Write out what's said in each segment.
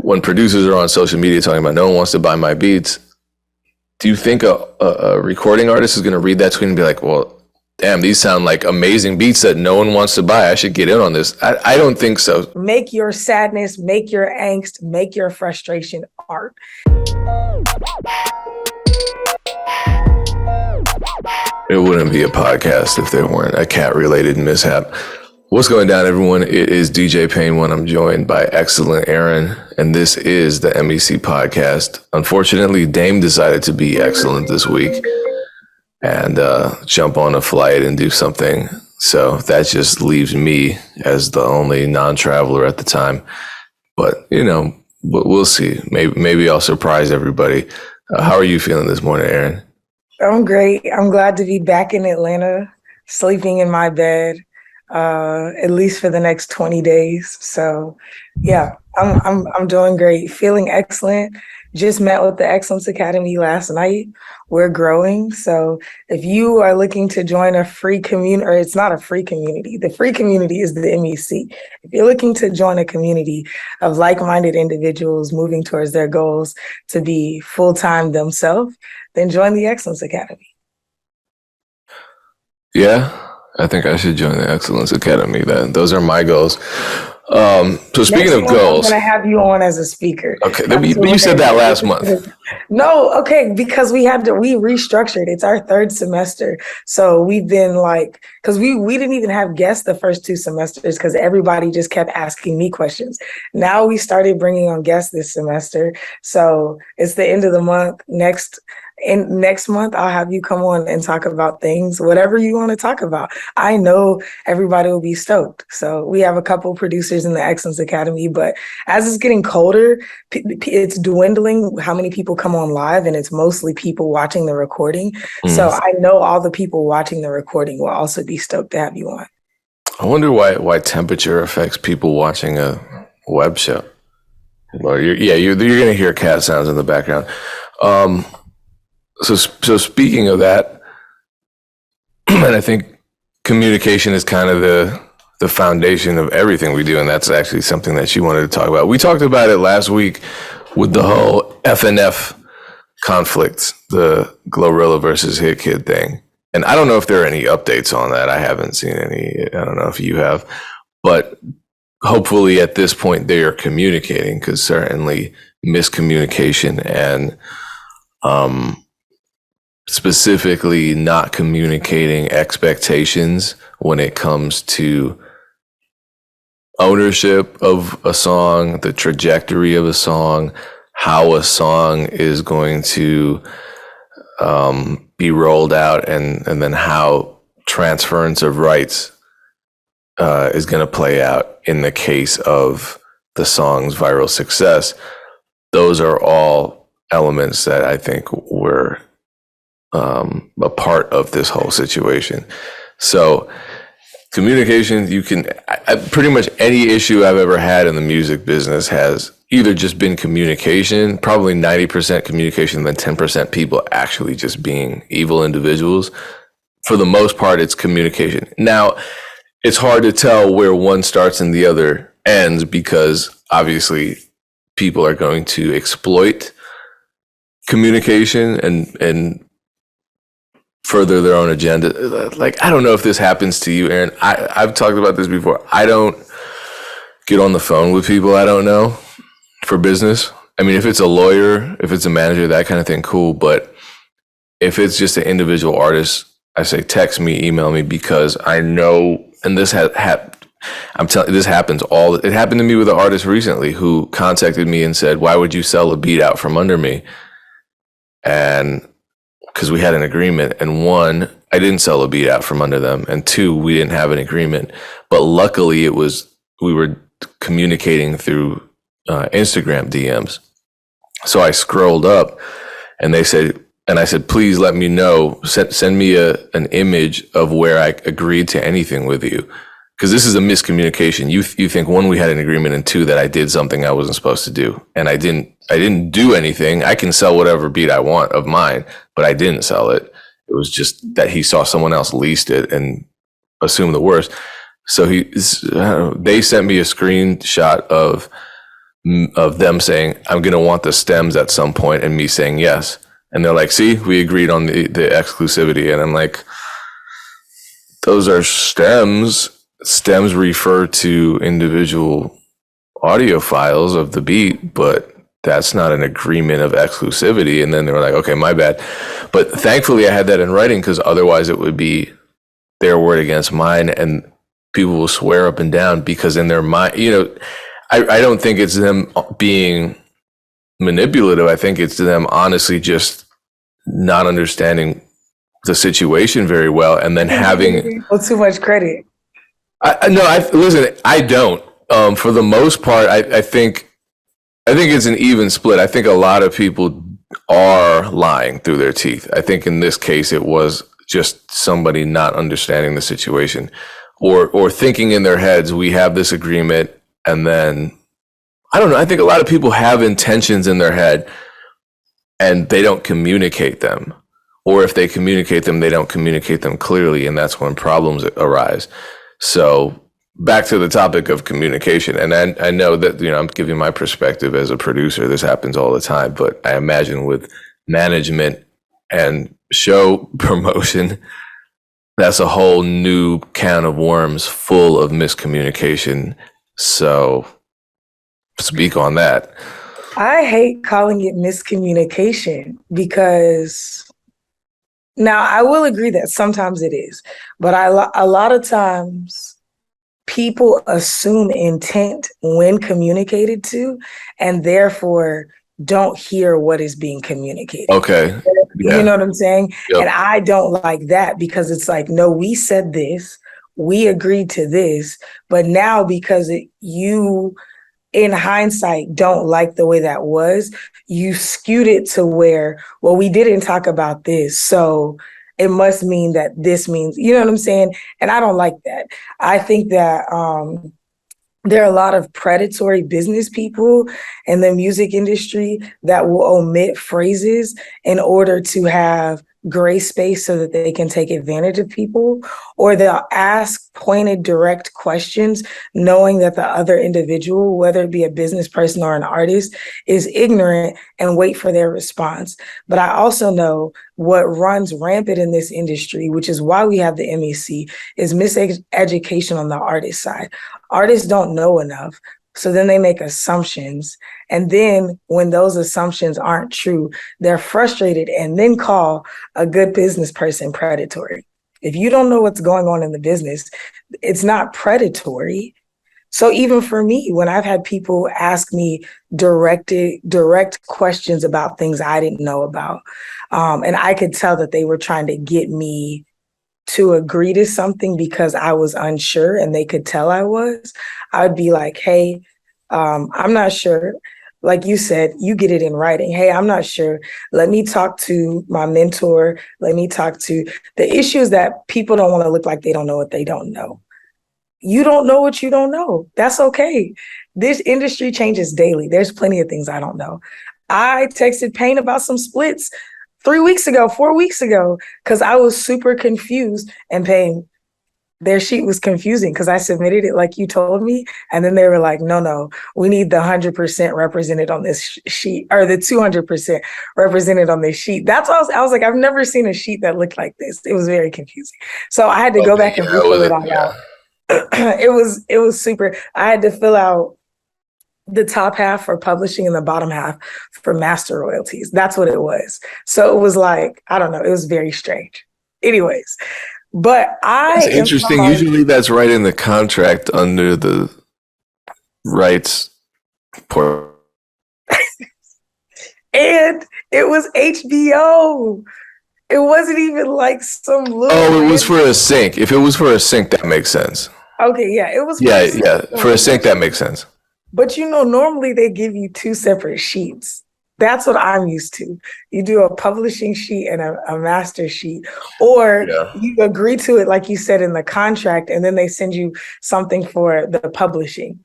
when producers are on social media talking about no one wants to buy my beats, do you think a recording artist is going to read that tweet and be like, well, damn, these sound like amazing beats that no one wants to buy. I should get in on this. I don't think so. Make your sadness, make your angst, make your frustration art. It wouldn't be a podcast if there weren't a cat-related mishap. What's going down, everyone? It is DJ Payne One. I'm joined by excellent Aaron, and this is the MEC podcast. Unfortunately, Dame decided to be excellent this week and jump on a flight and do something. So that just leaves me as the only non-traveler at the time. But, you know, we'll see. Maybe I'll surprise everybody. How are you feeling this morning, Aaron? I'm great. I'm glad to be back in Atlanta, sleeping in my bed, at least for the next 20 days. So yeah, I'm doing great, feeling excellent. Just met with the Excellence Academy last night. We're growing. So if you are looking to join a free community, or it's not a free community, the free community is the MEC. If you're looking to join a community of like-minded individuals moving towards their goals to be full-time themselves, then join the Excellence Academy. Yeah, I think I should join the Excellence Academy then. Those are my goals. So speaking of goals, I'm going to have you on as a speaker. Okay, you said that last month. No, okay, because we restructured. It's our third semester. So we've been because we didn't even have guests the first two semesters because everybody just kept asking me questions. Now we started bringing on guests this semester. So it's the end of the month. Next month, I'll have you come on and talk about things, whatever you want to talk about. I know everybody will be stoked. So we have a couple producers in the Excellence Academy, but as it's getting colder, it's dwindling how many people come on live, and it's mostly people watching the recording. So I know all the people watching the recording will also be stoked to have you on. I wonder why temperature affects people watching a web show. Well, you're going to hear cat sounds in the background. So speaking of that, and I think communication is kind of the foundation of everything we do, and that's actually something that you wanted to talk about. We talked about it last week with the whole FNF conflict, the Glorilla versus Hit Kid thing. And I don't know if there are any updates on that. I haven't seen any. I don't know if you have. But hopefully at this point they are communicating, because certainly miscommunication and specifically not communicating expectations when it comes to ownership of a song, the trajectory of a song, how a song is going to be rolled out, and then how transference of rights is going to play out in the case of the song's viral success. Those are all elements that I think were a part of this whole situation. So communication, pretty much any issue I've ever had in the music business has either just been communication, probably 90% communication, then 10% people actually just being evil individuals. For the most part, it's communication. Now, it's hard to tell where one starts and the other ends, because obviously people are going to exploit communication and further their own agenda. Like, I don't know if this happens to you, Aaron. I've talked about this before. I don't get on the phone with people I don't know for business. I mean, if it's a lawyer, if it's a manager, that kind of thing, cool. But if it's just an individual artist, I say text me, email me, because I know, and this I'm telling you, this happens it happened to me with an artist recently who contacted me and said, why would you sell a beat out from under me? And because we had an agreement, and one, I didn't sell a beat out from under them, and two, we didn't have an agreement. But luckily we were communicating through Instagram DMs. So I scrolled up and I said, please let me know, send me an image of where I agreed to anything with you. Because this is a miscommunication. You think, one, we had an agreement, and two, that I did something I wasn't supposed to do. And I didn't do anything. I can sell whatever beat I want of mine, but I didn't sell it. It was just that he saw someone else leased it and assumed the worst. So they sent me a screenshot of of them saying, I'm going to want the stems at some point, and me saying yes. And they're like, see, we agreed on the exclusivity. And I'm like, those are stems. Stems refer to individual audio files of the beat, but that's not an agreement of exclusivity. And then they were like, okay, my bad. But thankfully I had that in writing, because otherwise it would be their word against mine, and people will swear up and down because in their mind, you know, I don't think it's them being manipulative. I think it's them honestly just not understanding the situation very well, and then having too much credit. Listen, I don't. For the most part, I think it's an even split. I think a lot of people are lying through their teeth. I think in this case, it was just somebody not understanding the situation, or thinking in their heads, we have this agreement, and then I don't know. I think a lot of people have intentions in their head, and they don't communicate them. Or if they communicate them, they don't communicate them clearly, and that's when problems arise. So back to the topic of communication, and I know that, you know, I'm giving my perspective as a producer. This happens all the time, but I imagine with management and show promotion, that's a whole new can of worms full of miscommunication. So speak on that. I hate calling it miscommunication, because now I will agree that sometimes it is, but a lot of times people assume intent when communicated to, and therefore don't hear what is being communicated. Okay. Yeah. You know what I'm saying? Yep. And I don't like that, because it's like, no, we said this, we agreed to this, but now because you, in hindsight, don't like the way that was, you skewed it to where, well, we didn't talk about this, so it must mean that this means, you know what I'm saying? And I don't like that. I think that there are a lot of predatory business people in the music industry that will omit phrases in order to have gray space so that they can take advantage of people, or they'll ask pointed, direct questions, knowing that the other individual, whether it be a business person or an artist, is ignorant, and wait for their response. But I also know what runs rampant in this industry, which is why we have the MEC, is miseducation on the artist side. Artists don't know enough. So then they make assumptions. And then when those assumptions aren't true, they're frustrated and then call a good business person predatory. If you don't know what's going on in the business, it's not predatory. So even for me, when I've had people ask me direct questions about things I didn't know about, and I could tell that they were trying to get me to agree to something because I was unsure, and they could tell I was, I'd be like, hey, I'm not sure. Like you said, you get it in writing. Hey, I'm not sure. Let me talk to my mentor. Let me talk to the issues that people don't want to look like they don't know what they don't know. You don't know what you don't know. That's okay. This industry changes daily. There's plenty of things I don't know. I texted Payne about some splits 3 weeks ago, 4 weeks ago, because I was super confused, and Payne, their sheet was confusing because I submitted it like you told me. And then they were like, no, we need the 100% represented on this sheet, or the 200% represented on this sheet. That's what I was like, I've never seen a sheet that looked like this. It was very confusing. So I had to go back and refill it all out. It was super. I had to fill out the top half for publishing and the bottom half for master royalties. That's what it was. So it was like, I don't know, it was very strange. Anyways, but That's interesting. Usually that's right in the contract under the rights part. And it was HBO. It wasn't even like some little. Oh, it was for a sync. If it was for a sync, that makes sense. Okay, yeah, it was. For a sync, that makes sense. But you know, normally they give you two separate sheets. That's what I'm used to. You do a publishing sheet and a master sheet, or you agree to it, like you said, in the contract, and then they send you something for the publishing.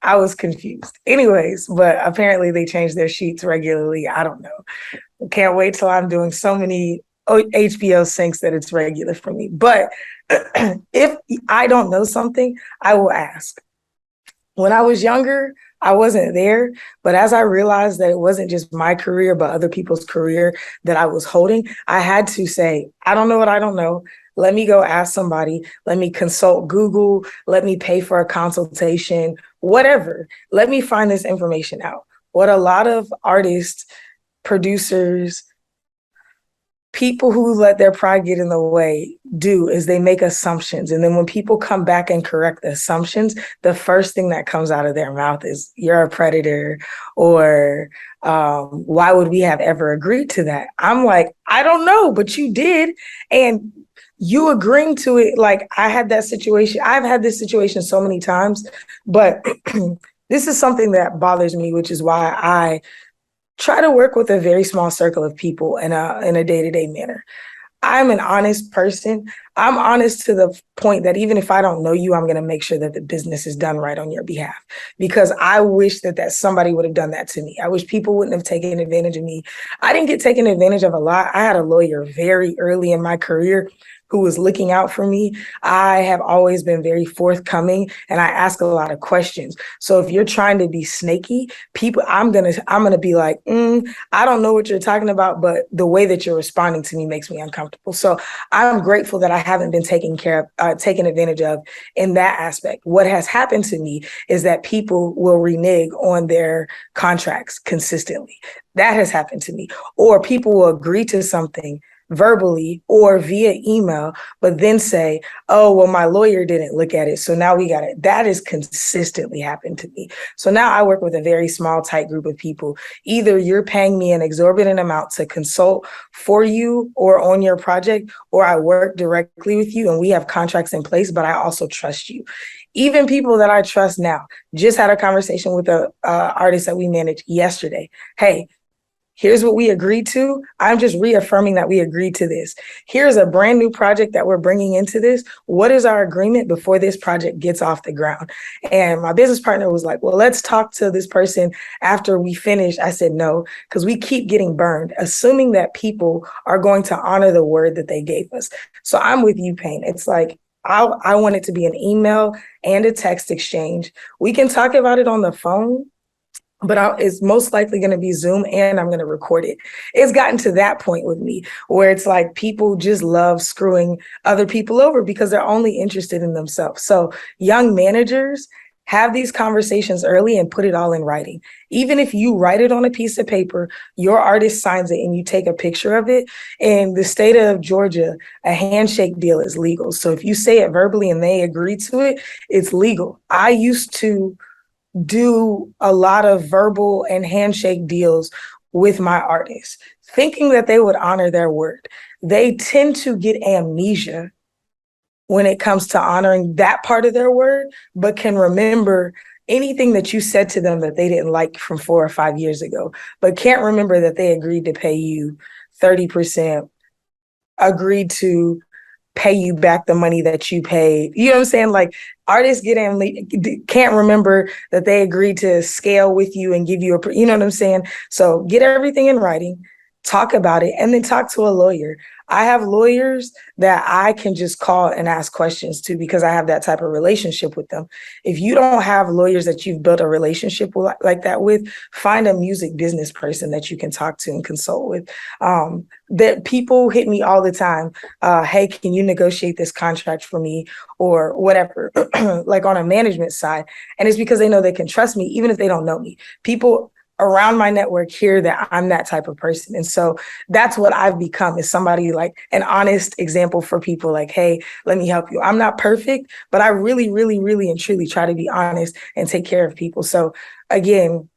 I was confused. Anyways, but apparently they change their sheets regularly. I don't know. Can't wait till I'm doing so many HBO syncs that it's regular for me. But if I don't know something, I will ask. When I was younger, I wasn't there. But as I realized that it wasn't just my career, but other people's career that I was holding, I had to say, I don't know what I don't know. Let me go ask somebody. Let me consult Google. Let me pay for a consultation, whatever. Let me find this information out. What a lot of artists, producers, people who let their pride get in the way do is they make assumptions. And then when people come back and correct the assumptions, the first thing that comes out of their mouth is, you're a predator, or why would we have ever agreed to that? I'm like, I don't know, but you did. And you agreeing to it, like I had that situation. I've had this situation so many times, but this is something that bothers me, which is why I try to work with a very small circle of people in a day-to-day manner. I'm an honest person. I'm honest to the point that even if I don't know you, I'm going to make sure that the business is done right on your behalf, because I wish that somebody would have done that to me. I wish people wouldn't have taken advantage of me. I didn't get taken advantage of a lot. I had a lawyer very early in my career who was looking out for me. I have always been very forthcoming, and I ask a lot of questions. So if you're trying to be snaky, I'm gonna be like, I don't know what you're talking about, but the way that you're responding to me makes me uncomfortable. So I'm grateful that I haven't been taken advantage of in that aspect. What has happened to me is that people will renege on their contracts consistently. That has happened to me. Or people will agree to something verbally or via email, but then say, oh, well, my lawyer didn't look at it, so now we got it. That has consistently happened to me. So now I work with a very small, tight group of people. Either you're paying me an exorbitant amount to consult for you or on your project, or I work directly with you and we have contracts in place, but I also trust you. Even people that I trust now, just had a conversation with a artist that we managed yesterday. Hey, here's what we agreed to. I'm just reaffirming that we agreed to this. Here's a brand new project that we're bringing into this. What is our agreement before this project gets off the ground? And my business partner was like, well, let's talk to this person after we finish. I said, no, because we keep getting burned, assuming that people are going to honor the word that they gave us. So I'm with you, Payne. It's like, I want it to be an email and a text exchange. We can talk about it on the phone, but it's most likely going to be Zoom, and I'm going to record it. It's gotten to that point with me where it's like people just love screwing other people over because they're only interested in themselves. So young managers, have these conversations early and put it all in writing. Even if you write it on a piece of paper, your artist signs it and you take a picture of it. In the state of Georgia, a handshake deal is legal. So if you say it verbally and they agree to it, it's legal. I used to do a lot of verbal and handshake deals with my artists, thinking that they would honor their word. They tend to get amnesia when it comes to honoring that part of their word, but can remember anything that you said to them that they didn't like from 4 or 5 years ago, but can't remember that they agreed to pay you 30%, agreed to pay you back the money that you paid. You know what I'm saying? Like artists can't remember that they agreed to scale with you and give you you know what I'm saying? So get everything in writing, talk about it, and then talk to a lawyer. I have lawyers that I can just call and ask questions to because I have that type of relationship with them. If you don't have lawyers that you've built a relationship with, like that with, find a music business person that you can talk to and consult with. That people hit me all the time. Hey, can you negotiate this contract for me or whatever, like on a management side. And it's because they know they can trust me, even if they don't know me. People around my network hear that I'm that type of person. And so that's what I've become, is somebody like an honest example for people like, hey, let me help you. I'm not perfect, but I really, really, really and truly try to be honest and take care of people. So again,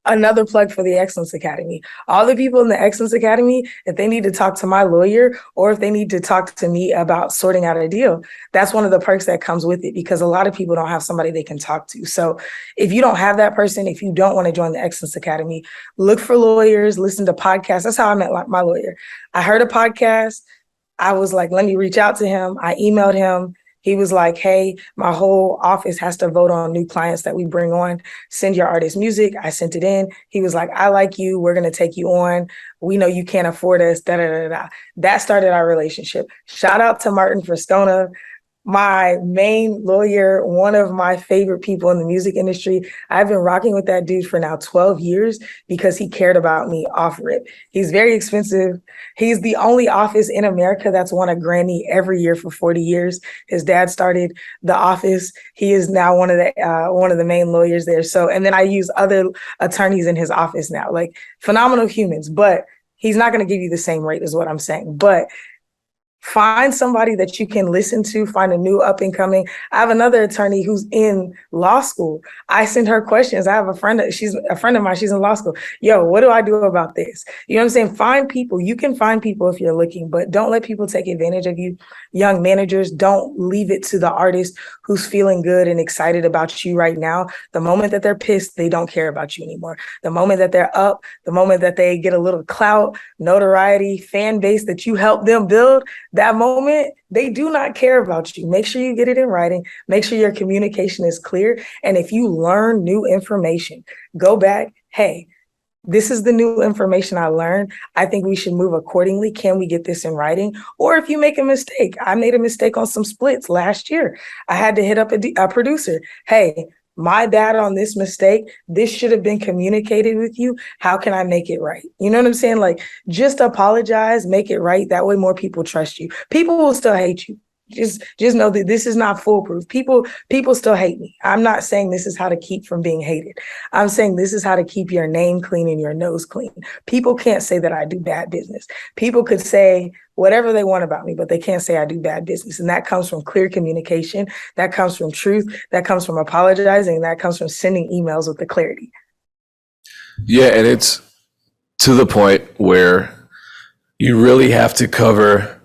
another plug for the Excellence Academy. All the people in the Excellence Academy, if they need to talk to my lawyer or if they need to talk to me about sorting out a deal, that's one of the perks that comes with it, because a lot of people don't have somebody they can talk to. So if you don't have that person, if you don't want to join the Excellence Academy, look for lawyers, listen to podcasts. That's how I met my lawyer. I heard a podcast. I was like, let me reach out to him. I emailed him. He was like, hey, my whole office has to vote on new clients that we bring on. Send your artist music. I sent it in. He was like, I like you. We're going to take you on. We know you can't afford us. Da, da, da, da. That started our relationship. Shout out to Martin Frascona. my main lawyer, one of my favorite people in the music industry. I've been rocking with that dude for now 12 years because he cared about me off rip. He's very expensive. He's the only office in America that's won a Grammy every year for 40 years. His dad started the office. He is now one of the main lawyers there. So, and then I use other attorneys in his office now, like phenomenal humans, but he's not going to give you the same rate is what I'm saying. But find somebody that you can listen to, find a new up and coming. I have another attorney who's in law school. I send her questions. I have she's a friend of mine. She's in law school. Yo, what do I do about this? You know what I'm saying? Find people. You can find people if you're looking, but don't let people take advantage of you. Young managers, don't leave it to the artist who's feeling good and excited about you right now. The moment that they're pissed, they don't care about you anymore. The moment that they're up, the moment that they get a little clout, notoriety, fan base that you help them build, that moment, they do not care about you. Make sure you get it in writing. Make sure your communication is clear. And if you learn new information, go back. Hey, this is the new information I learned. I think we should move accordingly. Can we get this in writing? Or if you make a mistake, I made a mistake on some splits last year. I had to hit up a producer. Hey, my bad on this mistake. This should have been communicated with you. How can I make it right? You know what I'm saying? Like, just apologize, make it right. That way more people trust you. People will still hate you. Just know that this is not foolproof. People still hate me. I'm not saying this is how to keep from being hated. I'm saying this is how to keep your name clean and your nose clean. People can't say that I do bad business. People could say whatever they want about me, but they can't say I do bad business. And that comes from clear communication. That comes from truth. That comes from apologizing. That comes from sending emails with the clarity. Yeah, and it's to the point where you really have to cover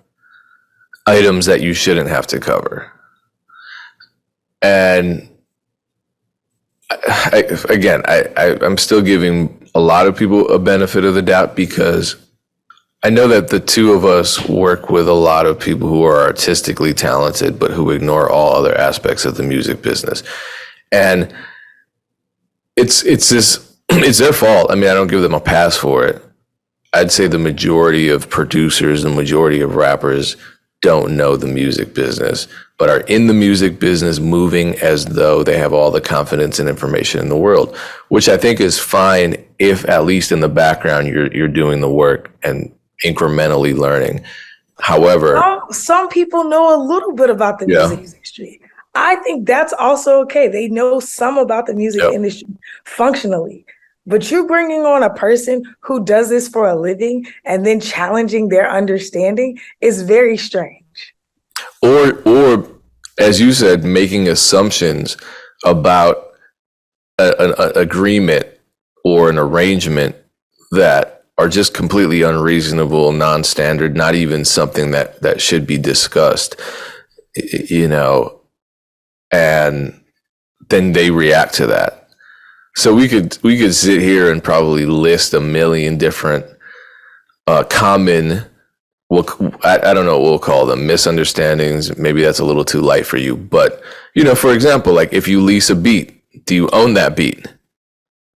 items that you shouldn't have to cover. And I'm still giving a lot of people a benefit of the doubt because I know that the two of us work with a lot of people who are artistically talented, but who ignore all other aspects of the music business. And it's their fault. I mean, I don't give them a pass for it. I'd say the majority of producers, the majority of rappers don't know the music business, but are in the music business moving as though they have all the confidence and information in the world, which I think is fine if at least in the background you're doing the work and incrementally learning. However, some people know a little bit about the music industry. I think that's also okay. They know some about the music industry functionally. But you're bringing on a person who does this for a living and then challenging their understanding is very strange. Or as you said, making assumptions about an agreement or an arrangement that are just completely unreasonable, non-standard, not even something that should be discussed, you know, and then they react to that. So we could sit here and probably list a million different common, I don't know what we'll call them, misunderstandings. Maybe that's a little too light for you. But, you know, for example, like if you lease a beat, do you own that beat?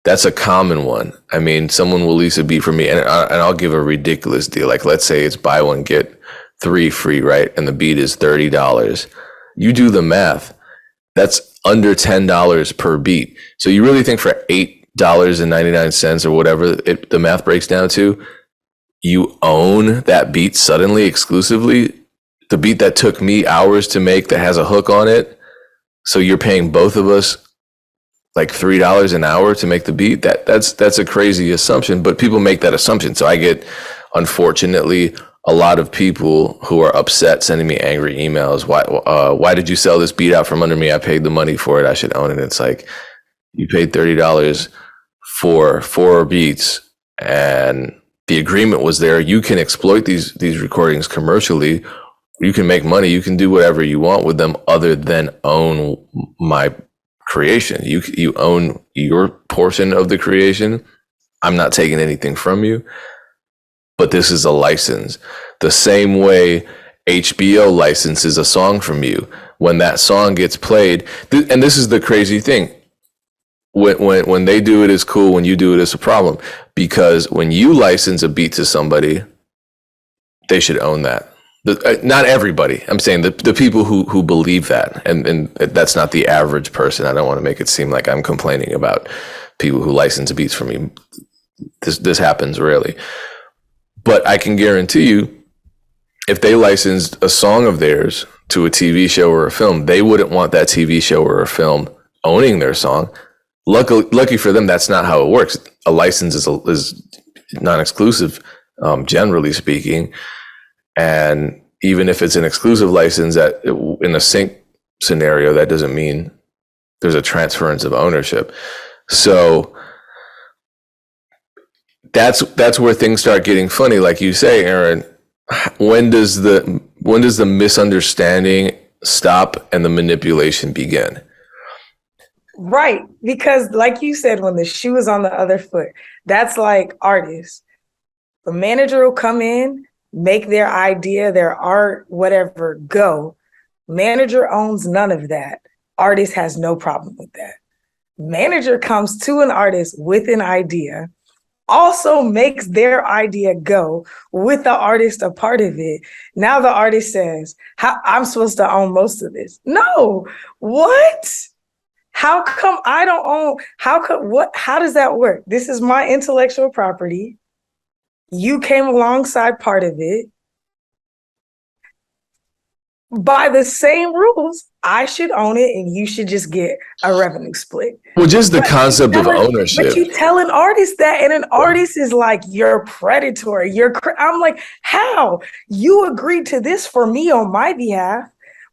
That's a common one. I mean, someone will lease a beat from me and I'll give a ridiculous deal. Like, let's say it's buy one, get 3 free, right? And the beat is $30. You do the math. That's under $10 per beat. So you really think for $8.99 or whatever the math breaks down to, you own that beat suddenly exclusively? The beat that took me hours to make that has a hook on it. So you're paying both of us like $3 an hour to make the beat? That's a crazy assumption, but people make that assumption. So I get, unfortunately, a lot of people who are upset sending me angry emails. Why did you sell this beat out from under me? I paid the money for it. I should own it. It's like, you paid $30 for 4 beats and the agreement was there. You can exploit these recordings commercially. You can make money. You can do whatever you want with them other than own my creation. You own your portion of the creation. I'm not taking anything from you. But this is a license. The same way HBO licenses a song from you. When that song gets played, and this is the crazy thing, when they do it, it's cool. When you do it, it's a problem. Because when you license a beat to somebody, they should own that. Not everybody. I'm saying the people who believe that, and that's not the average person. I don't want to make it seem like I'm complaining about people who license beats for me. This happens rarely, but I can guarantee you, if they licensed a song of theirs to a TV show or a film, they wouldn't want that TV show or a film owning their song. Lucky for them, that's not how it works. A license is non-exclusive, generally speaking. And even if it's an exclusive license in a sync scenario, that doesn't mean there's a transference of ownership. So that's where things start getting funny. Like you say, Aaron, when does the misunderstanding stop and the manipulation begin? Right. Because like you said, when the shoe is on the other foot, that's like artists. The manager will come in, make their idea, their art, whatever, go. Manager owns none of that. Artist has no problem with that. Manager comes to an artist with an idea, also makes their idea go with the artist a part of it. Now the artist says, I'm supposed to own most of this. No, what? How come I don't own? How does that work? This is my intellectual property. You came alongside part of it. By the same rules, I should own it and you should just get a revenue split. Well, just the concept of ownership. But you tell an artist that, and an artist is like, you're predatory. I'm like, how? You agreed to this for me on my behalf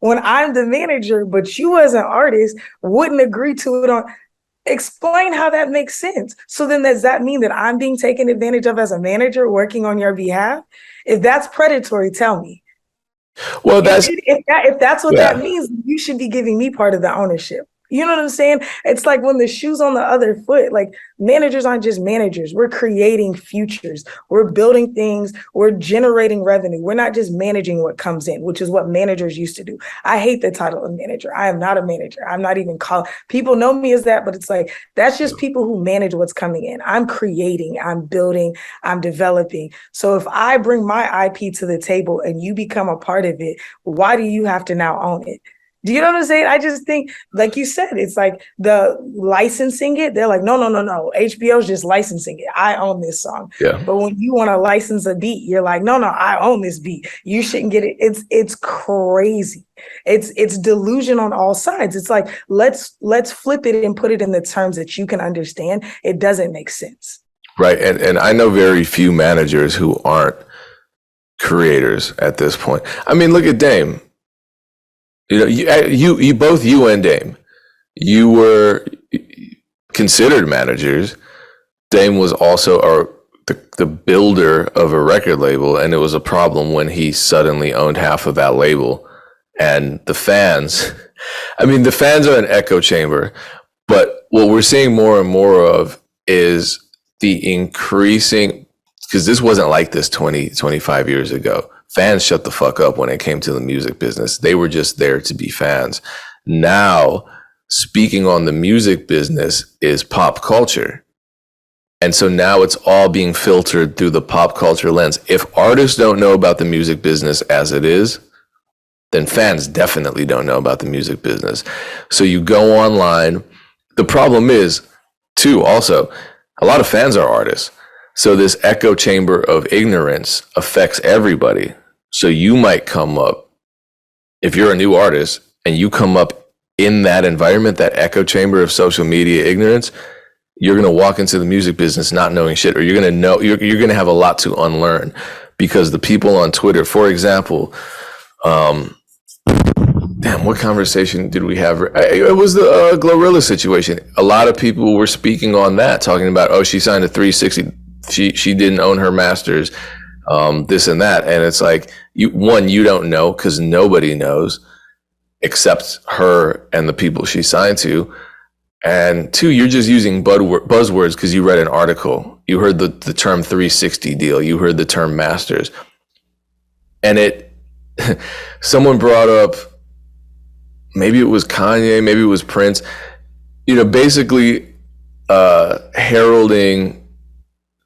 when I'm the manager, but you as an artist wouldn't agree to it on. Explain how that makes sense. So then does that mean that I'm being taken advantage of as a manager working on your behalf? If that's predatory, tell me. Well, if that's what that means, you should be giving me part of the ownership. You know what I'm saying? It's like when the shoe's on the other foot, like managers aren't just managers. We're creating futures. We're building things. We're generating revenue. We're not just managing what comes in, which is what managers used to do. I hate the title of manager. I am not a manager. I'm not even called. People know me as that, but it's like, that's just people who manage what's coming in. I'm creating, I'm building, I'm developing. So if I bring my IP to the table and you become a part of it, why do you have to now own it? Do you know what I'm saying? I just think, like you said, it's like the licensing it. They're like, no. HBO's just licensing it. I own this song. Yeah. But when you want to license a beat, you're like, no, I own this beat. You shouldn't get it. It's crazy. It's delusion on all sides. It's like, let's flip it and put it in the terms that you can understand. It doesn't make sense. Right. And I know very few managers who aren't creators at this point. I mean, look at Dame. You know, you both you and Dame, you were considered managers. Dame was also the builder of a record label, and it was a problem when he suddenly owned half of that label. And the fans, I mean, the fans are an echo chamber, but what we're seeing more and more of is the increasing, because this wasn't like this 20, 25 years ago. Fans shut the fuck up when it came to the music business. They were just there to be fans. Now, speaking on the music business is pop culture. And so now it's all being filtered through the pop culture lens. If artists don't know about the music business as it is, then fans definitely don't know about the music business. So you go online. The problem is, too, also, a lot of fans are artists. So this echo chamber of ignorance affects everybody. So you might come up, if you're a new artist and you come up in that environment, that echo chamber of social media ignorance, you're going to walk into the music business not knowing shit, or you're going to have a lot to unlearn, because the people on Twitter, for example, what conversation did we have? It was the Glorilla situation. A lot of people were speaking on that, talking about, oh, she signed a 360. She didn't own her masters, this and that. And it's like, you don't know, because nobody knows except her and the people she signed to. And two, you're just using buzzwords because you read an article. You heard the term 360 deal. You heard the term masters. And someone brought up, maybe it was Kanye, maybe it was Prince, basically heralding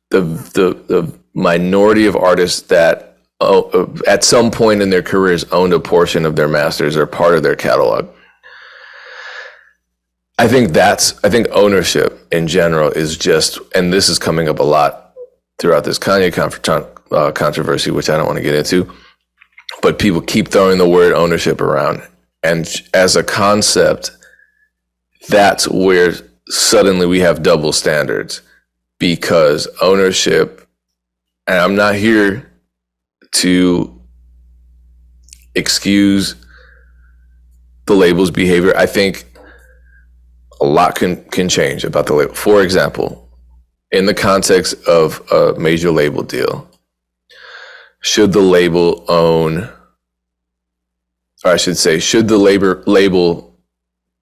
the minority of artists that at some point in their careers owned a portion of their masters or part of their catalog. I think ownership in general is just, and this is coming up a lot throughout this Kanye controversy, which I don't want to get into, but people keep throwing the word ownership around. And as a concept, that's where suddenly we have double standards, because ownership, and I'm not here to excuse the label's behavior. I think a lot can change about the label. For example, in the context of a major label deal, should the label own, or I should say, should the label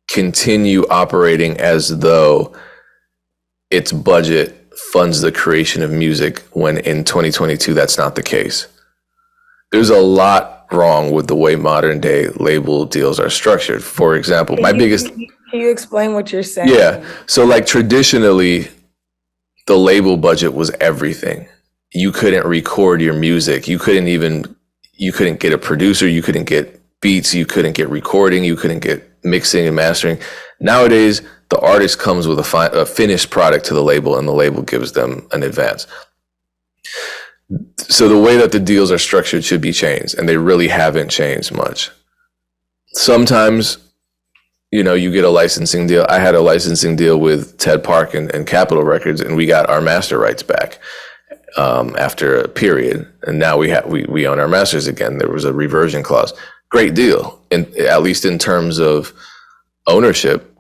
continue operating as though its budget funds the creation of music, when in 2022 that's not the case? There's a lot wrong with the way modern day label deals are structured. For example, Can you explain what you're saying? Yeah. So like traditionally, the label budget was everything. You couldn't record your music. You couldn't get a producer. You couldn't get beats. You couldn't get recording. You couldn't get mixing and mastering. Nowadays, the artist comes with a finished product to the label, and the label gives them an advance. So the way that the deals are structured should be changed, and they really haven't changed much. Sometimes, you get a licensing deal. I had a licensing deal with Ted Park and Capitol Records, and we got our master rights back after a period. And now we own our masters again. There was a reversion clause. Great deal, at least in terms of ownership,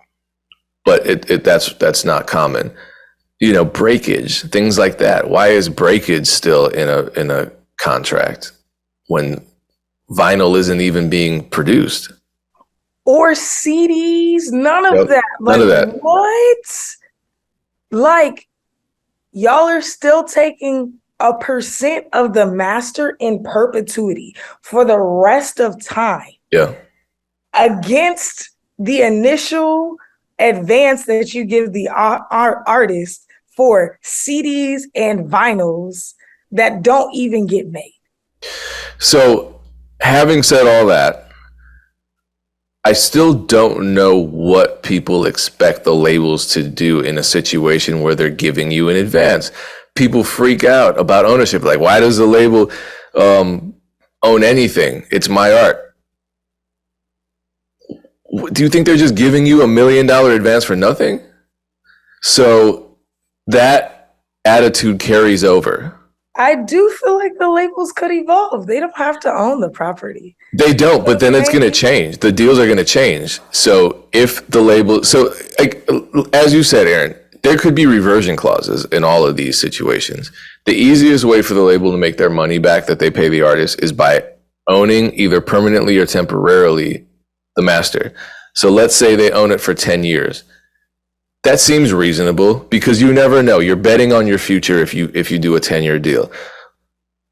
but that's not common. Breakage, things like that. Why is breakage still in a contract when vinyl isn't even being produced? Or CDs, none of that. None of that. What? Like, y'all are still taking a % of the master in perpetuity for the rest of time. Yeah. Against the initial advance that you give the artist for CDs and vinyls that don't even get made. So, having said all that, I still don't know what people expect the labels to do in a situation where they're giving you an advance. People freak out about ownership. Like, why does the label own anything? It's my art. Do you think they're just giving you $1 million advance for nothing? So that attitude carries over. I do feel like the labels could evolve. They don't have to own the property. They don't, but then it's going to change. The deals are going to change. So if the label, as you said, Aaron, there could be reversion clauses in all of these situations. The easiest way for the label to make their money back that they pay the artist is by owning either permanently or temporarily the master. So let's say they own it for 10 years. That seems reasonable because you never know. You're betting on your future if you do a 10-year deal.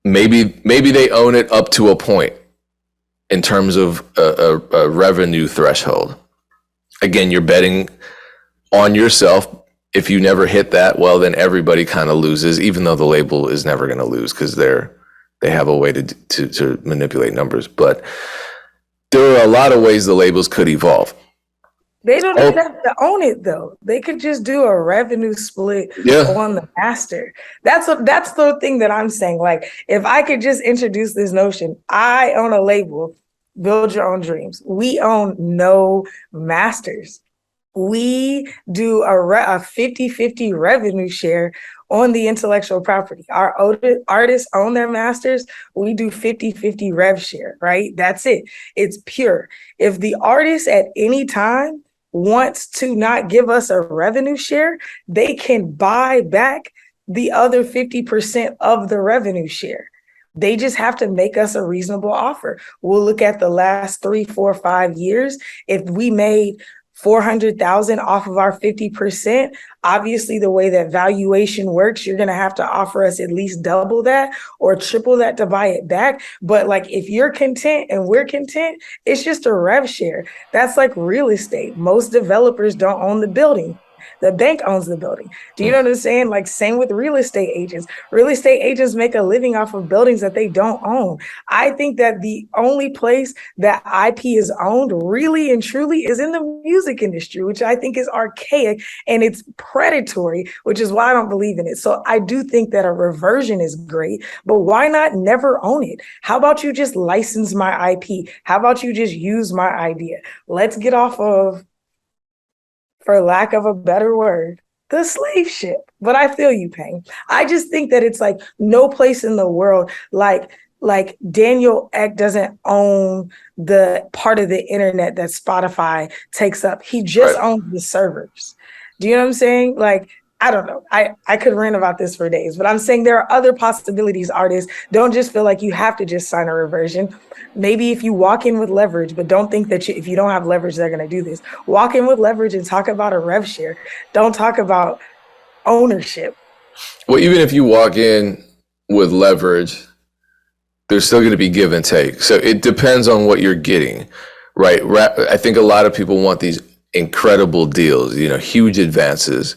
Maybe they own it up to a point in terms of a revenue threshold. Again, you're betting on yourself. If you never hit that, well, then everybody kind of loses, even though the label is never going to lose because they have a way to manipulate numbers. But there are a lot of ways the labels could evolve. They don't even have to own it though. They could just do a revenue split on the master. That's the thing that I'm saying. Like, if I could just introduce this notion, I own a label, Build Your Own Dreams. We own no masters. We do a 50-50 revenue share on the intellectual property. Our artists own their masters. We do 50-50 rev share, right? That's it. It's pure. If the artist at any time wants to not give us a revenue share, they can buy back the other 50% of the revenue share. They just have to make us a reasonable offer. We'll look at the last 3, 4, 5 years. If we made $400,000 off of our 50%, obviously the way that valuation works, you're going to have to offer us at least double that or triple that to buy it back. But like, if you're content and we're content, it's just a rev share. That's like real estate. Most developers don't own the building. The bank owns the building. Do you know what I'm saying? Like, same with real estate agents. Real estate agents make a living off of buildings that they don't own. I think that the only place that IP is owned really and truly is in the music industry, which I think is archaic and it's predatory, which is why I don't believe in it. So I do think that a reversion is great, but why not never own it? How about you just license my IP? How about you just use my idea? Let's get off of, for lack of a better word, the slave ship. But I feel you, Payne. I just think that it's like no place in the world like Daniel Ek doesn't own the part of the internet that Spotify takes up. He just owns the servers. Do you know what I'm saying? Like, I don't know. I could rant about this for days, but I'm saying there are other possibilities. Artists, don't just feel like you have to just sign a reversion. Maybe if you walk in with leverage, but don't think that if you don't have leverage, they're going to do this. Walk in with leverage and talk about a rev share. Don't talk about ownership. Well, even if you walk in with leverage, there's still going to be give and take. So it depends on what you're getting, right? I think a lot of people want these incredible deals, you know, huge advances.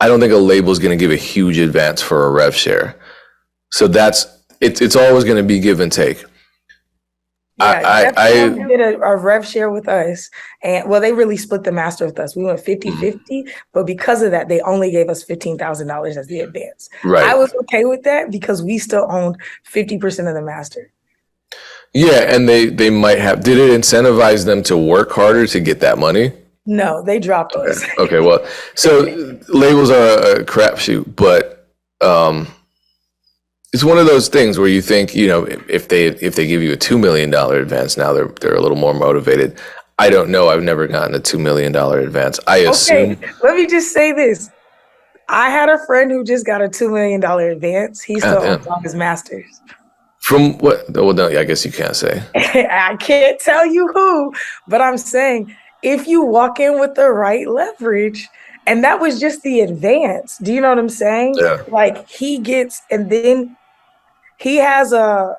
I don't think a label is going to give a huge advance for a rev share. So it's always going to be give and take. Yeah, I did a rev share with us, and well, they really split the master with us. We went 50-50, but because of that, they only gave us $15,000 as the advance. Right. I was okay with that because we still owned 50% of the master. Yeah, and they might have. Did it incentivize them to work harder to get that money? No, they dropped us. Okay, well, so labels are a crapshoot, but it's one of those things where you think, you know, if they give you a $2 million advance, now they're a little more motivated. I don't know. I've never gotten a $2 million advance. I assume. Okay, let me just say this. I had a friend who just got a $2 million advance. He still owns all his masters. From what? Well, no, I guess you can't say. I can't tell you who, but I'm saying if you walk in with the right leverage, and that was just the advance. Do you know what I'm saying? Yeah. Like he gets, and then he has a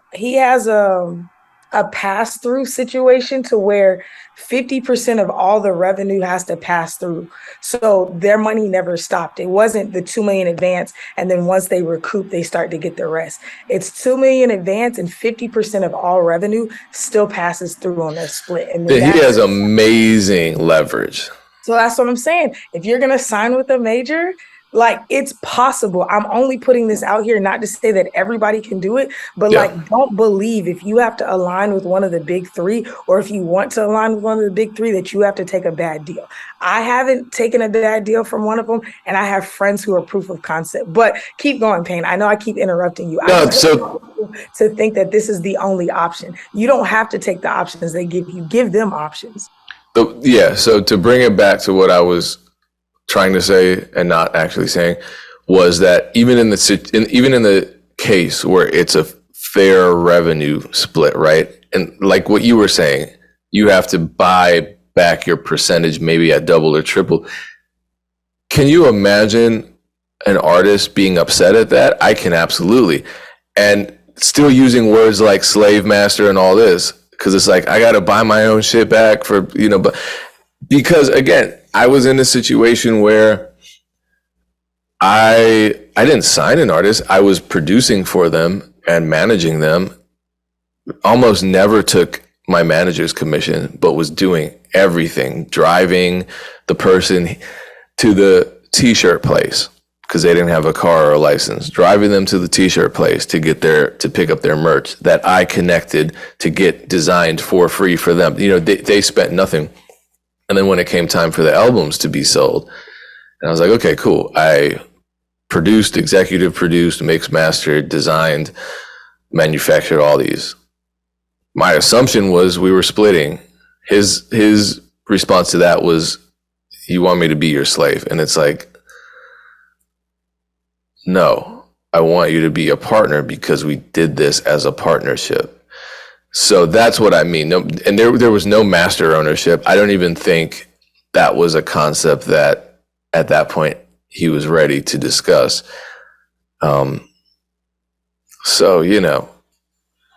pass-through situation to where 50% of all the revenue has to pass through. So their money never stopped. It wasn't the 2 million advance, and then once they recoup, they start to get the rest. It's 2 million advance, and 50% of all revenue still passes through on their split. And he has amazing leverage. So that's what I'm saying. If you're going to sign with a major, like, it's possible. I'm only putting this out here not to say that everybody can do it, but like, don't believe if you have to align with one of the big three, or if you want to align with one of the big three, that you have to take a bad deal. I haven't taken a bad deal from one of them, and I have friends who are proof of concept. But keep going, Payne. I know I keep interrupting you. No, to think that this is the only option. You don't have to take the options they give you. Give them options. So to bring it back to what I was trying to say and not actually saying, was that even in the case where it's a fair revenue split, right? And like what you were saying, you have to buy back your percentage maybe at double or triple. Can you imagine an artist being upset at that? I can, absolutely. And still using words like slave master and all this, because it's like, I got to buy my own shit back for, you know, but because again, I was in a situation where I didn't sign an artist. I was producing for them and managing them. Almost never took my manager's commission, but was doing everything, driving the person to the t-shirt place because they didn't have a car or a license, driving them to the t-shirt place to pick up their merch that I connected to get designed for free for them. You know, they spent nothing. And then when it came time for the albums to be sold, and I was like, okay, cool. I produced, executive produced, mixed, mastered, designed, manufactured all these. My assumption was we were splitting. His response to that was, you want me to be your slave? And it's like, no, I want you to be a partner because we did this as a partnership. So that's what I mean. No, and there was no master ownership. I don't even think that was a concept that at that point he was ready to discuss. So, you know,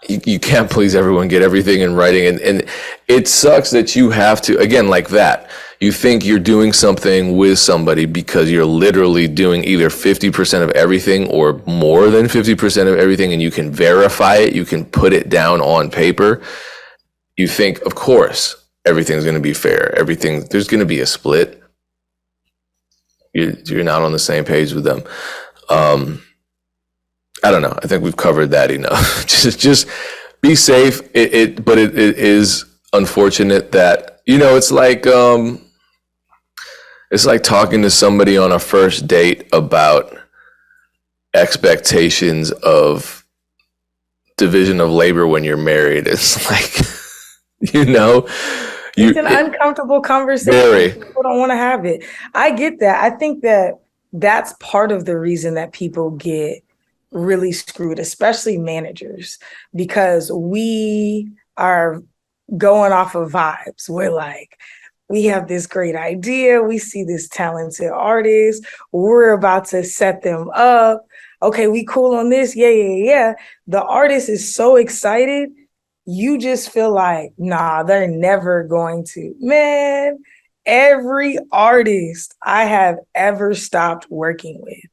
you can't please everyone, get everything in writing. And it sucks that you have to, again, like that, You think you're doing something with somebody because you're literally doing either 50% of everything or more than 50% of everything, and you can verify it, you can put it down on paper. You think, of course, everything's going to be fair. There's going to be a split. You're not on the same page with them. I don't know. I think we've covered that enough. just be safe. But it is unfortunate that, it's like talking to somebody on a first date about expectations of division of labor when you're married. It's like, it's an uncomfortable conversation. Very. People don't want to have it. I get that. I think that that's part of the reason that people get really screwed, especially managers, because we are going off of vibes. We're like, we have this great idea. We see this talented artist. We're about to set them up. Okay, we cool on this. Yeah. The artist is so excited. You just feel like, nah, they're never going to. Man, every artist I have ever stopped working with,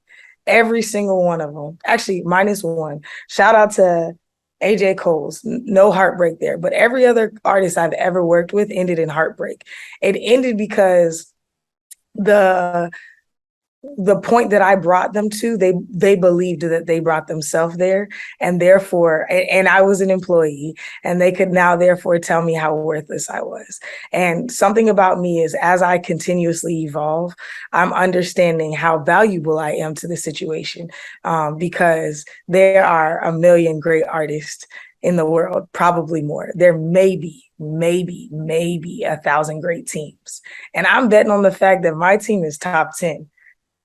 every single one of them, actually minus one. Shout out to AJ Coles, no heartbreak there. But every other artist I've ever worked with ended in heartbreak. It ended because the point that I brought them to, they believed that they brought themselves there, and therefore, and I was an employee, and they could now therefore tell me how worthless I was. And something about me is, as I continuously evolve, I'm understanding how valuable I am to the situation, because there are a million great artists in the world, probably more. There may be 1,000 great teams. And I'm betting on the fact that my team is top 10.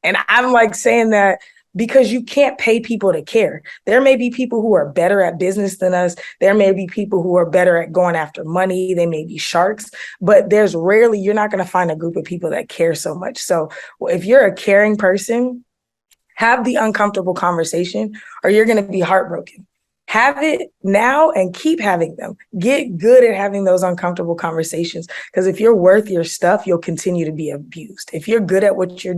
And I'm like saying that because you can't pay people to care. There may be people who are better at business than us. There may be people who are better at going after money. They may be sharks, but you're not going to find a group of people that care so much. So if you're a caring person, have the uncomfortable conversation or you're going to be heartbroken. Have it now and keep having them. Get good at having those uncomfortable conversations, because if you're worth your stuff, you'll continue to be abused. If you're good at what you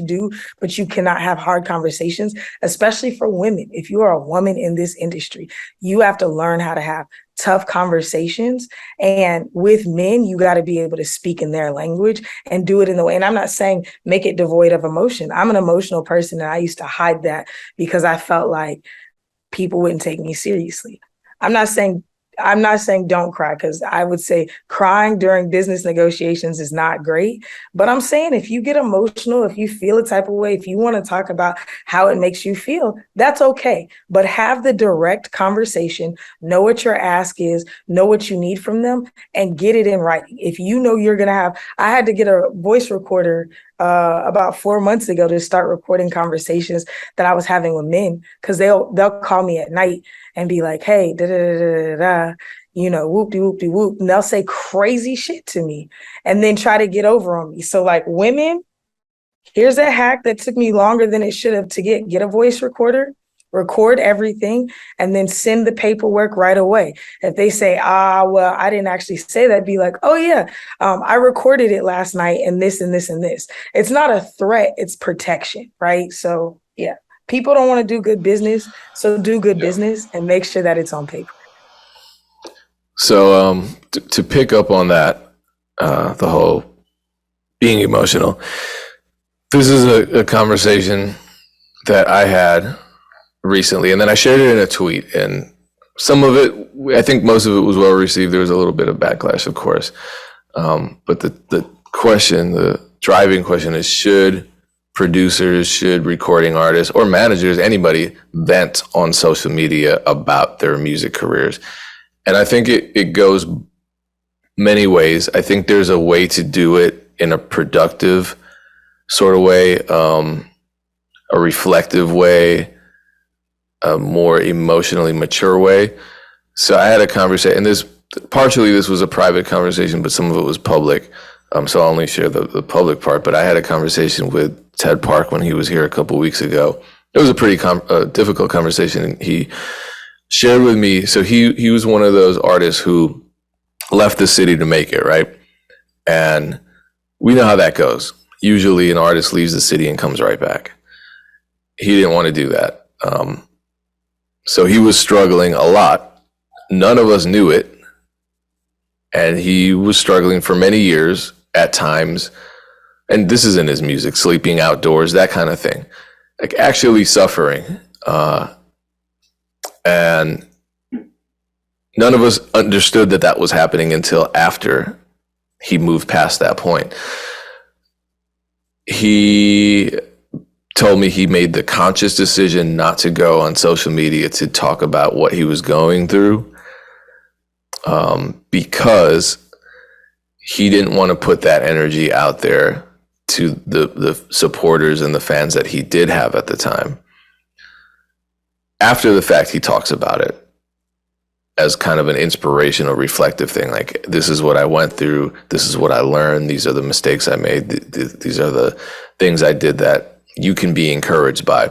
do, but you cannot have hard conversations, especially for women. If you are a woman in this industry, you have to learn how to have tough conversations. And with men, you got to be able to speak in their language and do it in the way. And I'm not saying make it devoid of emotion. I'm an emotional person, and I used to hide that because I felt like people wouldn't take me seriously. I'm not saying don't cry, because I would say crying during business negotiations is not great. But I'm saying if you get emotional, if you feel a type of way, if you want to talk about how it makes you feel, that's okay. But have the direct conversation, know what your ask is, know what you need from them, and get it in writing. If you know you're going to I had to get a voice recorder about 4 months ago to start recording conversations that I was having with men, because they'll call me at night and be like, hey, whoop-de-whoop-de-whoop. And they'll say crazy shit to me and then try to get over on me. So like, women, here's a hack that took me longer than it should have to get a voice recorder, record everything, and then send the paperwork right away. If they say, well, I didn't actually say that, be like, oh yeah, I recorded it last night and this and this and this. It's not a threat, it's protection, right? So yeah, people don't want to do good business, so do good business and make sure that it's on paper. So to pick up on that, the whole being emotional, this is a conversation that I had recently, and then I shared it in a tweet, and some of it, I think most of it was well received. There was a little bit of backlash, of course. But the driving question is, should producers, should recording artists or managers, anybody, vent on social media about their music careers? And I think it goes many ways. I think there's a way to do it in a productive sort of way, a reflective way, a more emotionally mature way. So I had a conversation, and this was a private conversation, but some of it was public. So I'll only share the public part. But I had a conversation with Ted Park when he was here a couple weeks ago. It was a pretty difficult conversation. And he shared with me, so he was one of those artists who left the city to make it, right? And we know how that goes. Usually an artist leaves the city and comes right back. He didn't want to do that. So he was struggling a lot. None of us knew it. And he was struggling for many years at times. And this is in his music, sleeping outdoors, that kind of thing. Like actually suffering. And none of us understood that that was happening until after he moved past that point. He told me he made the conscious decision not to go on social media to talk about what he was going through, because he didn't want to put that energy out there to the supporters and the fans that he did have at the time. After the fact, he talks about it as kind of an inspirational, reflective thing. Like, this is what I went through. This is what I learned. These are the mistakes I made. These are the things I did that you can be encouraged by.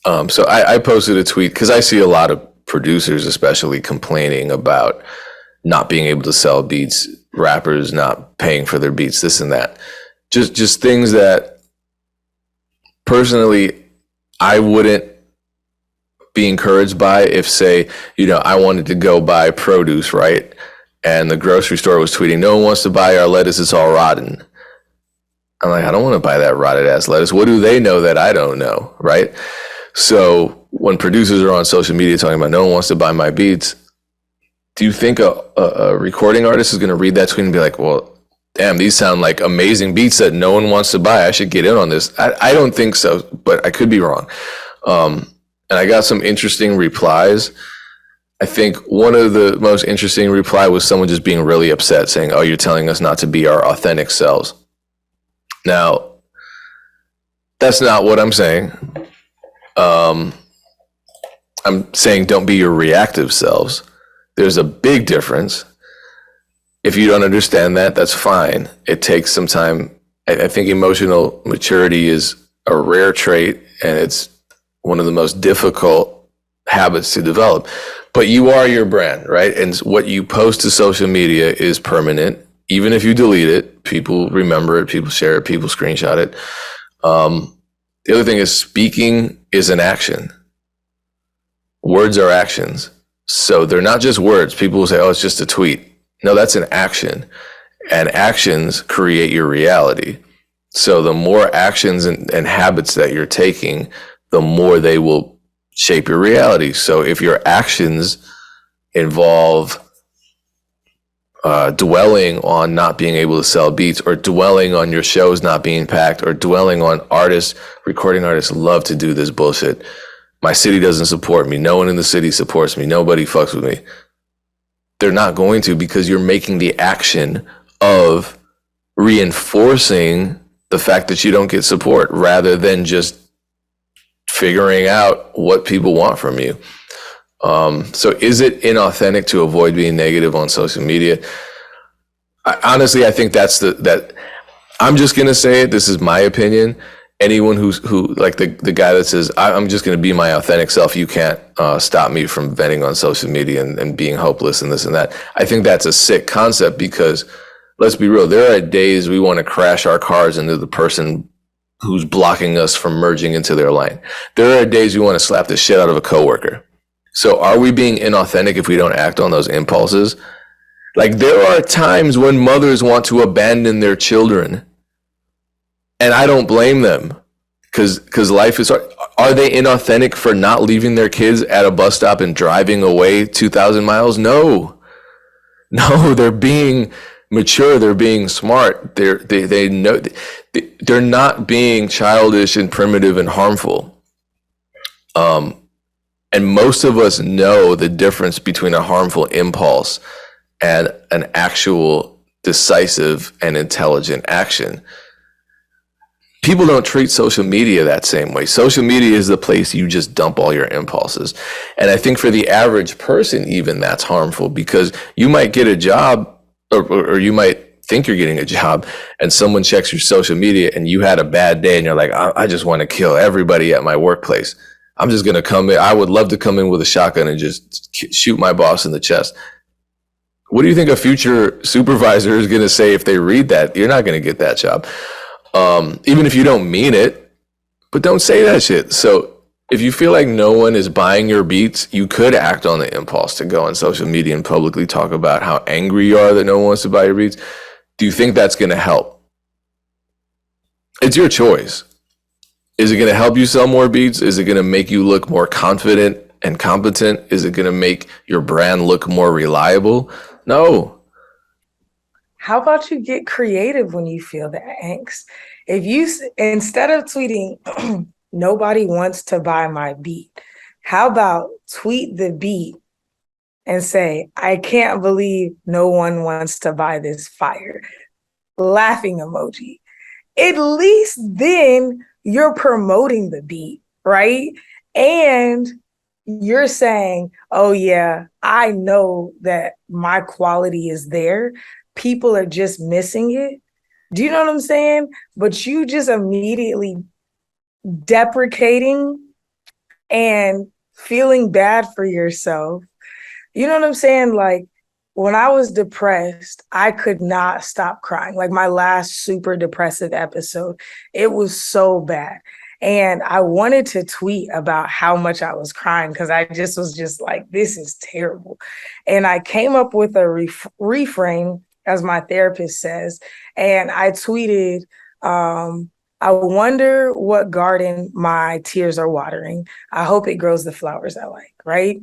So I posted a tweet because I see a lot of producers, especially, complaining about not being able to sell beats, rappers not paying for their beats, this and that. Just things that personally I wouldn't be encouraged by if, say, I wanted to go buy produce, right? And the grocery store was tweeting, no one wants to buy our lettuce, it's all rotten. I'm like, I don't want to buy that rotted ass lettuce. What do they know that I don't know, right? So when producers are on social media talking about no one wants to buy my beats, do you think a recording artist is going to read that tweet and be like, well, damn, these sound like amazing beats that no one wants to buy. I should get in on this. I don't think so, but I could be wrong. And I got some interesting replies. I think one of the most interesting reply was someone just being really upset, saying, oh, you're telling us not to be our authentic selves. Now, that's not what I'm saying. I'm saying don't be your reactive selves. There's a big difference. If you don't understand that, that's fine. It takes some time. I think emotional maturity is a rare trait, and it's one of the most difficult habits to develop. But you are your brand, right? And what you post to social media is permanent. Even if you delete it, people remember it, people share it, people screenshot it. The other thing is, speaking is an action. Words are actions. So they're not just words. People will say, oh, it's just a tweet. No, that's an action. And actions create your reality. So the more actions and habits that you're taking, the more they will shape your reality. So if your actions involve dwelling on not being able to sell beats, or dwelling on your shows not being packed, or dwelling on recording artists love to do this bullshit. My city doesn't support me. No one in the city supports me. Nobody fucks with me. They're not going to, because you're making the action of reinforcing the fact that you don't get support, rather than just figuring out what people want from you. So is it inauthentic to avoid being negative on social media? Honestly, I think that I'm just going to say it. This is my opinion. Anyone who like the guy that says, I'm just going to be my authentic self, you can't stop me from venting on social media and being hopeless and this and that. I think that's a sick concept, because let's be real. There are days we want to crash our cars into the person who's blocking us from merging into their lane. There are days we want to slap the shit out of a coworker. So are we being inauthentic if we don't act on those impulses? Like, there are times when mothers want to abandon their children, and I don't blame them, because life is hard. Are they inauthentic for not leaving their kids at a bus stop and driving away 2,000 miles? No, they're being mature. They're being smart. They know they're not being childish and primitive and harmful. And most of us know the difference between a harmful impulse and an actual decisive and intelligent action. People don't treat social media that same way. Social media is the place you just dump all your impulses. And I think for the average person, even, that's harmful, because you might get a job, or you might think you're getting a job, and someone checks your social media and you had a bad day and you're like, I just want to kill everybody at my workplace. I'm just going to come in. I would love to come in with a shotgun and just shoot my boss in the chest. What do you think a future supervisor is going to say if they read that? You're not going to get that job. Even if you don't mean it, but don't say that shit. So if you feel like no one is buying your beats, you could act on the impulse to go on social media and publicly talk about how angry you are that no one wants to buy your beats. Do you think that's going to help? It's your choice. Is it going to help you sell more beats? Is it going to make you look more confident and competent? Is it going to make your brand look more reliable? No. How about you get creative when you feel that angst? If you, instead of tweeting, nobody wants to buy my beat, how about tweet the beat and say, I can't believe no one wants to buy this fire. Laughing emoji. At least then you're promoting the beat, right? And you're saying, oh yeah, I know that my quality is there. People are just missing it. Do you know what I'm saying? But you just immediately deprecating and feeling bad for yourself. You know what I'm saying? Like, when I was depressed, I could not stop crying. Like my last super depressive episode, it was so bad. And I wanted to tweet about how much I was crying because I just was just like, this is terrible. And I came up with a reframe, as my therapist says, and I tweeted, I wonder what garden my tears are watering. I hope it grows the flowers I like, right?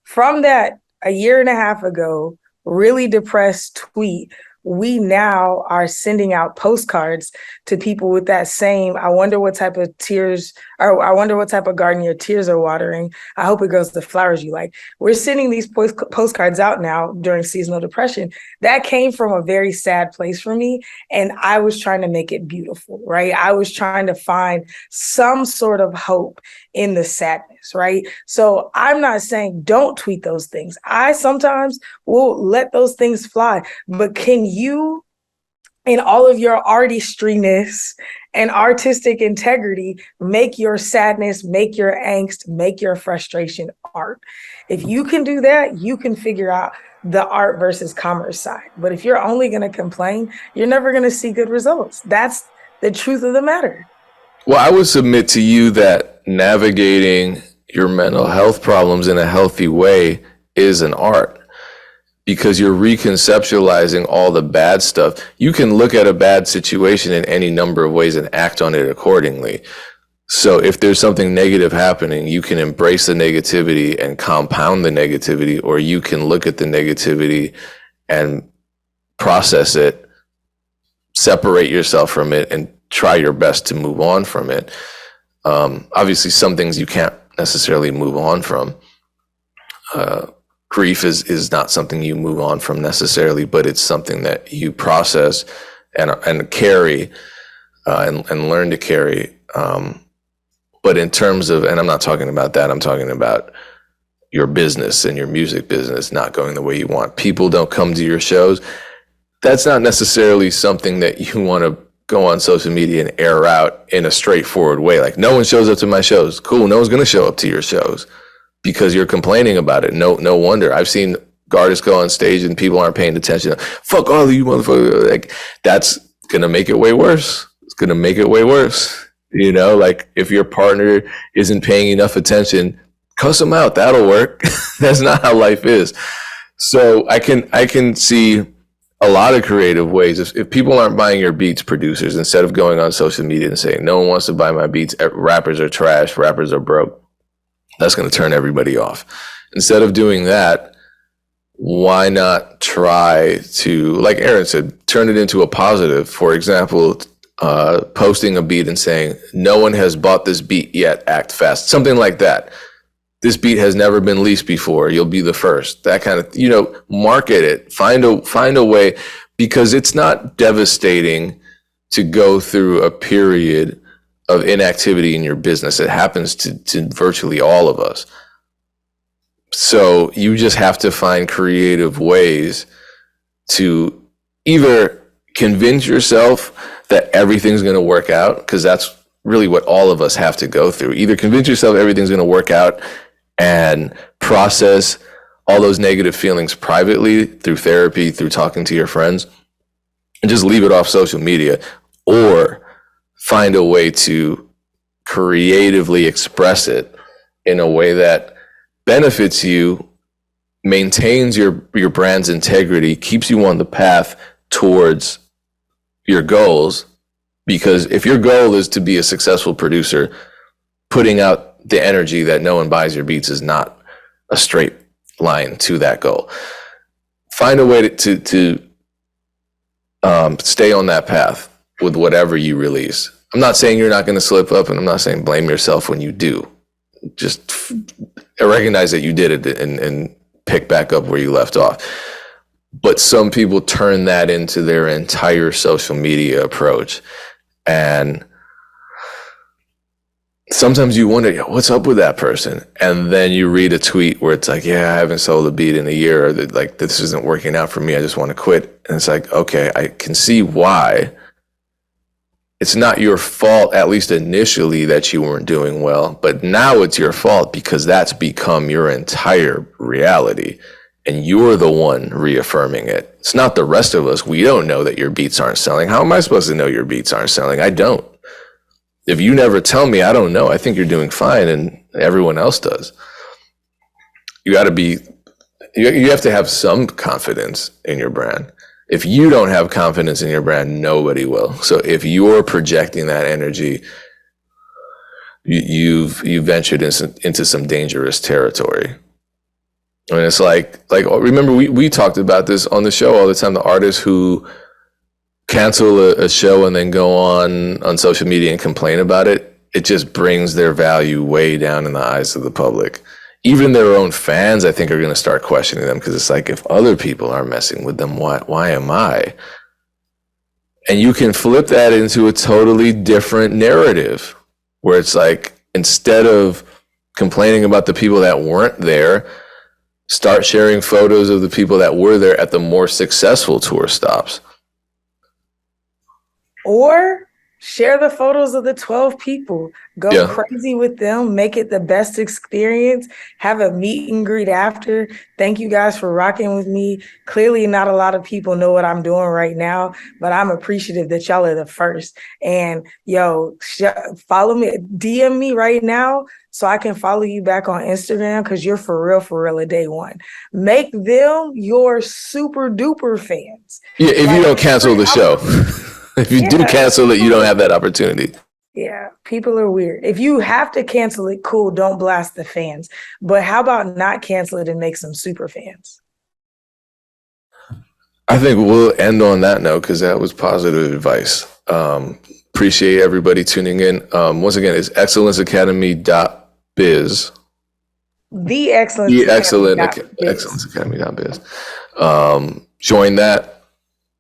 From that, a year and a half ago, really depressed tweet, we now are sending out postcards to people with that same, I wonder what type of tears, or I wonder what type of garden your tears are watering. I hope it grows the flowers you like. We're sending these postcards out now during seasonal depression. That came from a very sad place for me. And I was trying to make it beautiful, right? I was trying to find some sort of hope in the sadness, right? So I'm not saying don't tweet those things. I sometimes will let those things fly, but can you, in all of your artistriness and artistic integrity, make your sadness, make your angst, make your frustration art? If you can do that, you can figure out the art versus commerce side. But if you're only going to complain, you're never going to see good results. That's the truth of the matter. Well, I would submit to you that navigating your mental health problems in a healthy way is an art, because you're reconceptualizing all the bad stuff. You can look at a bad situation in any number of ways and act on it accordingly. So if there's something negative happening, you can embrace the negativity and compound the negativity, or you can look at the negativity and process it, separate yourself from it, and try your best to move on from it. Obviously, some things you can't necessarily move on from. Grief is not something you move on from necessarily, but it's something that you process and carry and learn to carry. But in terms of, and I'm not talking about that, I'm talking about your business and your music business not going the way you want. People don't come to your shows. That's not necessarily something that you want to go on social media and air out in a straightforward way. Like, no one shows up to my shows. Cool. No one's going to show up to your shows because you're complaining about it. No wonder. I've seen artists go on stage and people aren't paying attention. Fuck all of you motherfuckers. Like, that's going to make it way worse. It's going to make it way worse. You know, like if your partner isn't paying enough attention, cuss them out. That'll work. That's not how life is. So I can see a lot of creative ways. If people aren't buying your beats, producers, instead of going on social media and saying, no one wants to buy my beats, rappers are trash, rappers are broke, that's going to turn everybody off. Instead of doing that, why not try to, like Aaron said, turn it into a positive? For example, posting a beat and saying, no one has bought this beat yet, act fast. Something like that. This beat has never been leased before. You'll be the first. That kind of, market it. Find a way, because it's not devastating to go through a period of inactivity in your business. It happens to virtually all of us. So you just have to find creative ways to either convince yourself that everything's going to work out, because that's really what all of us have to go through. Either convince yourself everything's going to work out and process all those negative feelings privately through therapy, through talking to your friends, and just leave it off social media, or find a way to creatively express it in a way that benefits you, maintains your brand's integrity, keeps you on the path towards your goals. Because if your goal is to be a successful producer, putting out the energy that no one buys your beats is not a straight line to that goal. Find a way to stay on that path with whatever you release. I'm not saying you're not going to slip up, and I'm not saying blame yourself when you do. Just recognize that you did it and pick back up where you left off. But some people turn that into their entire social media approach. And sometimes you wonder, what's up with that person? And then you read a tweet where it's like, yeah, I haven't sold a beat in a year, or like, this isn't working out for me, I just want to quit. And it's like, okay, I can see why. It's not your fault, at least initially, that you weren't doing well, but now it's your fault because that's become your entire reality, and you're the one reaffirming it. It's not the rest of us. We don't know that your beats aren't selling. How am I supposed to know your beats aren't selling? I don't. If you never tell me, I don't know. I think you're doing fine, and everyone else does. You have to have some confidence in your brand. If you don't have confidence in your brand, nobody will. So if you're projecting that energy, you've ventured into some dangerous territory. I mean, it's like remember we talked about this on the show all the time. The artists who cancel a show and then go on social media and complain about it, it just brings their value way down in the eyes of the public. Even their own fans, I think, are going to start questioning them, because it's like, if other people are messing with them, why am I? And you can flip that into a totally different narrative, where it's like, instead of complaining about the people that weren't there, start sharing photos of the people that were there at the more successful tour stops. Or share the photos of the 12 people. Go crazy with them. Make it the best experience. Have a meet and greet after. Thank you guys for rocking with me. Clearly, not a lot of people know what I'm doing right now, but I'm appreciative that y'all are the first. And follow me, DM me right now so I can follow you back on Instagram, because you're for real a day one. Make them your super duper fans. Yeah, if you don't cancel the show. If you do cancel it, you don't have that opportunity. Yeah, people are weird. If you have to cancel it, cool, don't blast the fans. But how about not cancel it and make some super fans? I think we'll end on that note, because that was positive advice. Appreciate everybody tuning in. Once again, it's excellenceacademy.biz. The excellenceacademy.biz. Join that.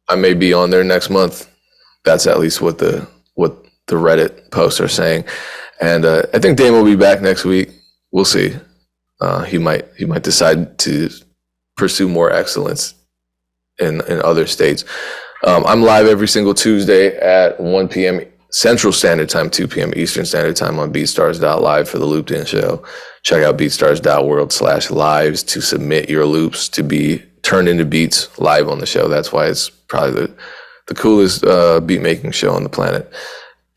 I may be on there next month. That's at least what the Reddit posts are saying. And I think Dame will be back next week. We'll see. He might decide to pursue more excellence in other states. I'm live every single Tuesday at 1 p.m. Central Standard Time, 2 p.m. Eastern Standard Time on beatstars.live for the Looped In Show. Check out beatstars.world/lives to submit your loops to be turned into beats live on the show. That's why it's probably the coolest beat making show on the planet.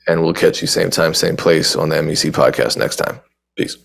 And we'll catch you same time, same place on the MEC podcast next time. Peace.